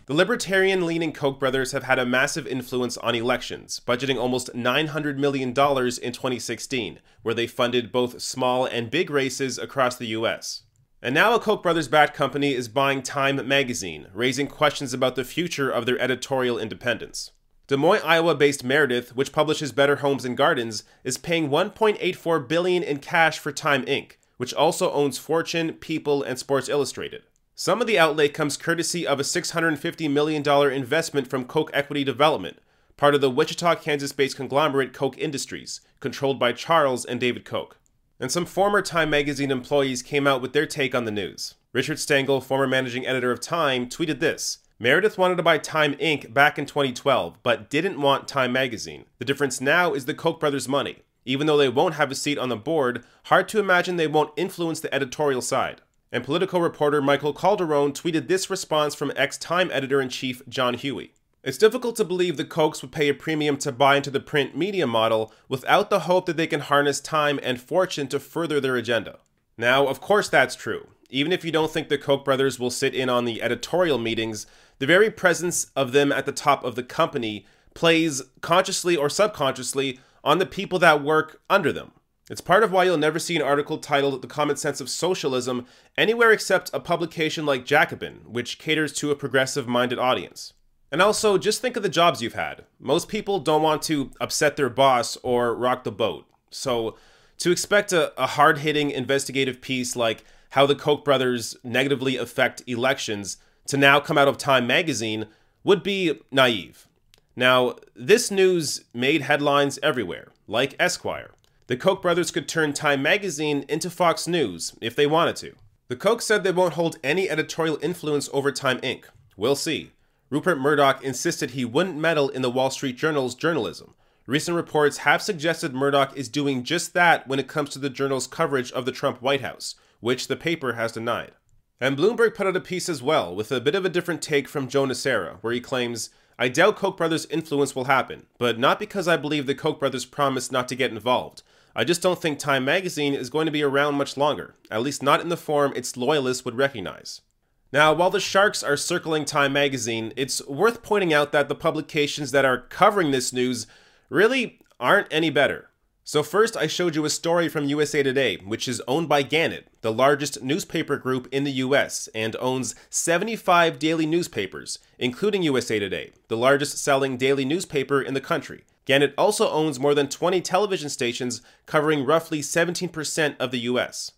The libertarian-leaning Koch brothers have had a massive influence on elections, budgeting almost $900 million in 2016, where they funded both small and big races across the US. And now a Koch brothers-backed company is buying Time magazine, raising questions about the future of their editorial independence. Des Moines, Iowa-based Meredith, which publishes Better Homes and Gardens, is paying $1.84 billion in cash for Time Inc., which also owns Fortune, People, and Sports Illustrated. Some of the outlay comes courtesy of a $650 million investment from Koch Equity Development, part of the Wichita, Kansas-based conglomerate Koch Industries, controlled by Charles and David Koch. And some former Time magazine employees came out with their take on the news. Richard Stengel, former managing editor of Time, tweeted this: Meredith wanted to buy Time Inc. back in 2012, but didn't want Time magazine. The difference now is the Koch brothers' money. Even though they won't have a seat on the board, hard to imagine they won't influence the editorial side. And Politico reporter Michael Calderon tweeted this response from ex-Time editor-in-chief John Huey. It's difficult to believe the Kochs would pay a premium to buy into the print media model without the hope that they can harness Time and Fortune to further their agenda. Now, of course that's true. Even if you don't think the Koch brothers will sit in on the editorial meetings, the very presence of them at the top of the company plays, consciously or subconsciously, on the people that work under them. It's part of why you'll never see an article titled The Common Sense of Socialism anywhere except a publication like Jacobin, which caters to a progressive-minded audience. And also, just think of the jobs you've had. Most people don't want to upset their boss or rock the boat. So, to expect a hard-hitting investigative piece like how the Koch brothers negatively affect elections to now come out of Time magazine would be naive. Now, this news made headlines everywhere, like Esquire. The Koch brothers could turn Time magazine into Fox News if they wanted to. The Koch said they won't hold any editorial influence over Time Inc. We'll see. Rupert Murdoch insisted he wouldn't meddle in the Wall Street Journal's journalism. Recent reports have suggested Murdoch is doing just that when it comes to the journal's coverage of the Trump White House, which the paper has denied. And Bloomberg put out a piece as well, with a bit of a different take from Joe Nocera, where he claims, I doubt Koch brothers' influence will happen, but not because I believe the Koch brothers promised not to get involved. I just don't think Time magazine is going to be around much longer, at least not in the form its loyalists would recognize. Now, while the sharks are circling Time magazine, it's worth pointing out that the publications that are covering this news really aren't any better. So first, I showed you a story from USA Today, which is owned by Gannett, the largest newspaper group in the US, and owns 75 daily newspapers, including USA Today, the largest selling daily newspaper in the country. Gannett also owns more than 20 television stations covering roughly 17% of the US.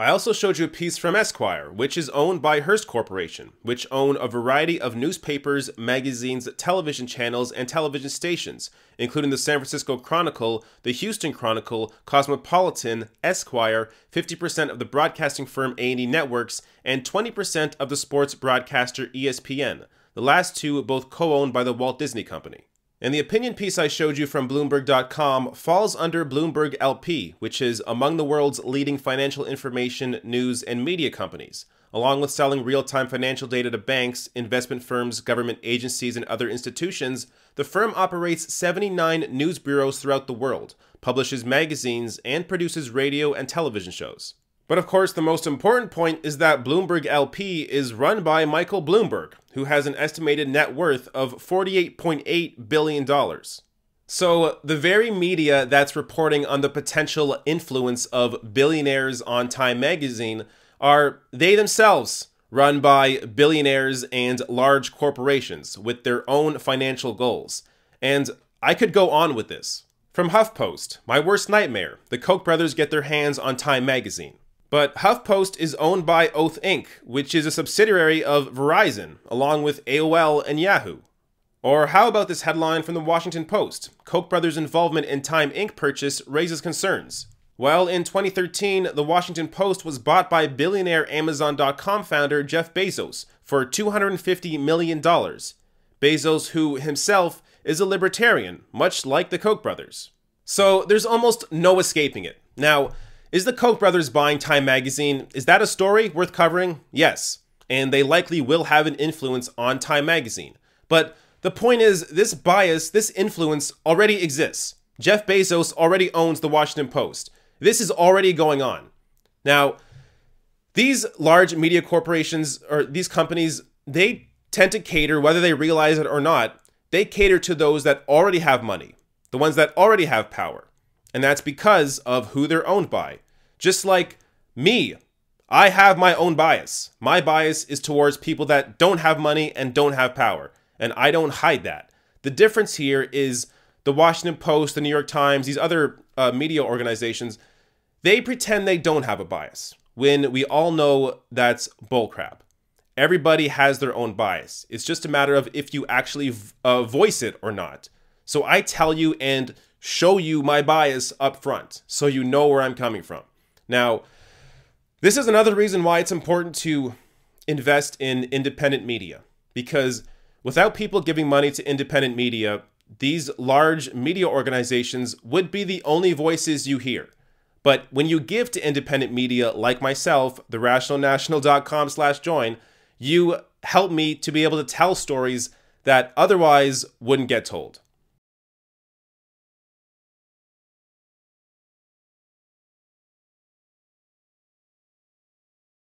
I also showed you a piece from Esquire, which is owned by Hearst Corporation, which own a variety of newspapers, magazines, television channels, and television stations, including the San Francisco Chronicle, the Houston Chronicle, Cosmopolitan, Esquire, 50% of the broadcasting firm A&E Networks, and 20% of the sports broadcaster ESPN, the last two both co-owned by the Walt Disney Company. And the opinion piece I showed you from Bloomberg.com falls under Bloomberg LP, which is among the world's leading financial information, news, and media companies. Along with selling real-time financial data to banks, investment firms, government agencies, and other institutions, the firm operates 79 news bureaus throughout the world, publishes magazines, and produces radio and television shows. But of course, the most important point is that Bloomberg LP is run by Michael Bloomberg, who has an estimated net worth of $48.8 billion. So the very media that's reporting on the potential influence of billionaires on Time magazine are they themselves run by billionaires and large corporations with their own financial goals. And I could go on with this. From HuffPost, my worst nightmare, the Koch brothers get their hands on Time magazine. But HuffPost is owned by Oath Inc., which is a subsidiary of Verizon, along with AOL and Yahoo. Or how about this headline from the Washington Post? Koch brothers' involvement in Time Inc. purchase raises concerns. Well, in 2013, the Washington Post was bought by billionaire Amazon.com founder Jeff Bezos for $250 million. Bezos, who himself is a libertarian, much like the Koch brothers. So there's almost no escaping it. Now, is the Koch brothers buying Time magazine, is that a story worth covering? Yes, and they likely will have an influence on Time magazine. But the point is, this bias, this influence already exists. Jeff Bezos already owns the Washington Post. This is already going on. Now, these large media corporations, or these companies, they tend to cater, whether they realize it or not, they cater to those that already have money, the ones that already have power. And that's because of who they're owned by. Just like me, I have my own bias. My bias is towards people that don't have money and don't have power. And I don't hide that. The difference here is the Washington Post, the New York Times, these other media organizations, they pretend they don't have a bias when we all know that's bullcrap. Everybody has their own bias. It's just a matter of if you actually voice it or not. So I tell you and show you my bias up front so you know where I'm coming from. Now, this is another reason why it's important to invest in independent media, because without people giving money to independent media, these large media organizations would be the only voices you hear. But when you give to independent media like myself, therationalnational.com/join, you help me to be able to tell stories that otherwise wouldn't get told.